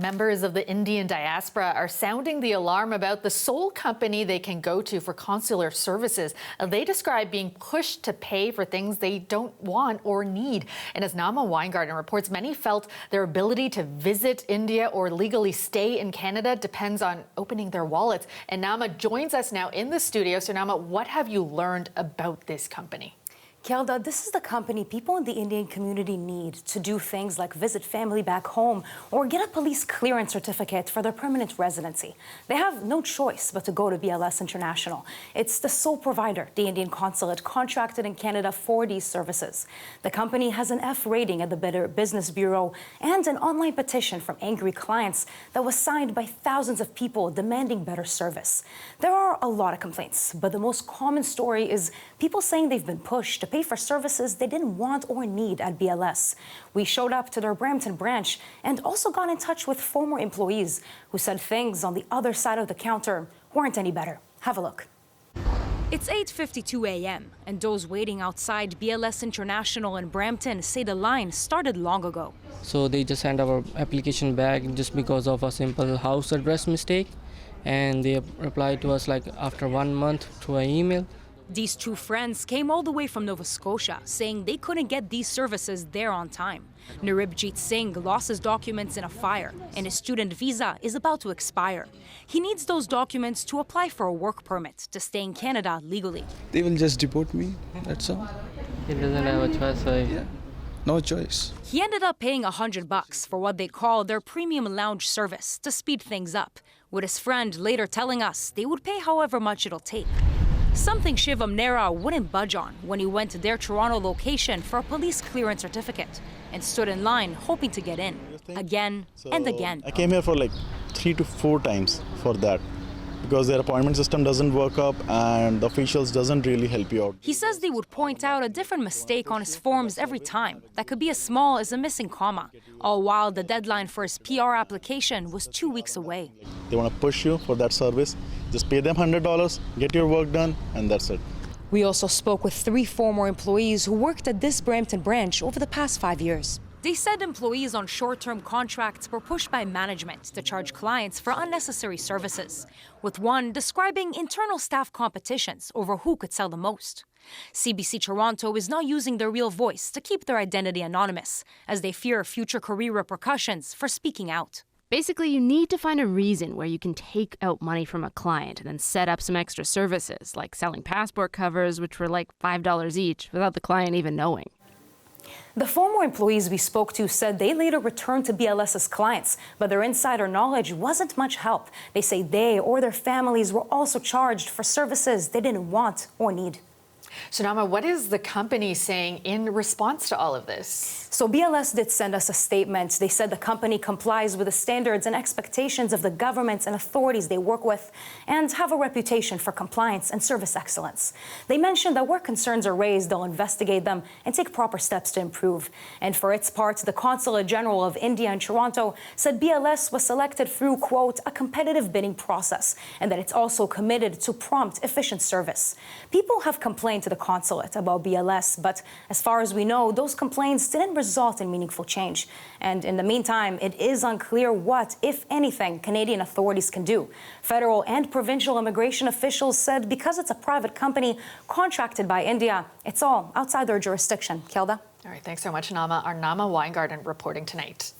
Members of the Indian diaspora are sounding the alarm about the sole company they can go to for consular services. They describe being pushed to pay for things they don't want or need. And as Nama Weingarten reports, many felt their ability to visit India or legally stay in Canada depends on opening their wallets. And Nama joins us now in the studio. So Nama, what have you learned about this company? Kelda, this is the company people in the Indian community need to do things like visit family back home or get a police clearance certificate for their permanent residency. They have no choice but to go to BLS International. It's the sole provider, the Indian consulate, contracted in Canada for these services. The company has an F rating at the Better Business Bureau and an online petition from angry clients that was signed by thousands of people demanding better service. There are a lot of complaints, but the most common story is people saying they've been pushed to pay for services they didn't want or need at BLS. We showed up to their Brampton branch and also got in touch with former employees who said things on the other side of the counter weren't any better. Have a look. It's 8:52 a.m. and those waiting outside BLS International in Brampton say the line started long ago. So they just sent our application back just because of a simple house address mistake, and they replied to us like after 1 month through an email. These two friends came all the way from Nova Scotia, saying they couldn't get these services there on time. Naribjit Singh lost his documents in a fire, and his student visa is about to expire. He needs those documents to apply for a work permit to stay in Canada legally. They will just deport me, that's all. He doesn't have a choice, so Yeah, no choice. He ended up paying $100 for what they call their premium lounge service to speed things up, with his friend later telling us they would pay however much it'll take. Something Shivam Nera wouldn't budge on when he went to their Toronto location for a police clearance certificate and stood in line hoping to get in, again and again. I came here for like 3 to 4 times for that, because their appointment system doesn't work up and the officials doesn't really help you out. He says they would point out a different mistake on his forms every time that could be as small as a missing comma, all while the deadline for his PR application was 2 weeks away. They want to push you for that service. Just pay them $100, get your work done, and that's it. We also spoke with 3 former employees who worked at this Brampton branch over the past 5 years. They said employees on short-term contracts were pushed by management to charge clients for unnecessary services, with one describing internal staff competitions over who could sell the most. CBC Toronto is now using their real voice to keep their identity anonymous, as they fear future career repercussions for speaking out. Basically, you need to find a reason where you can take out money from a client and then set up some extra services, like selling passport covers, which were like $5 each, without the client even knowing. The former employees we spoke to said they later returned to BLS's clients, but their insider knowledge wasn't much help. They say they or their families were also charged for services they didn't want or need. So Nama, what is the company saying in response to all of this? So BLS did send us a statement. They said the company complies with the standards and expectations of the governments and authorities they work with and have a reputation for compliance and service excellence. They mentioned that where concerns are raised, they'll investigate them and take proper steps to improve. And for its part, the Consulate General of India in Toronto said BLS was selected through, quote, a competitive bidding process, and that it's also committed to prompt, efficient service. People have complained to the consulate about BLS, but as far as we know, those complaints didn't result in meaningful change. And in the meantime, it is unclear what, if anything, Canadian authorities can do. Federal and provincial immigration officials said because it's a private company contracted by India, it's all outside their jurisdiction. Kelda? All right, thanks so much, Nama. Our Nama Weingarten reporting tonight.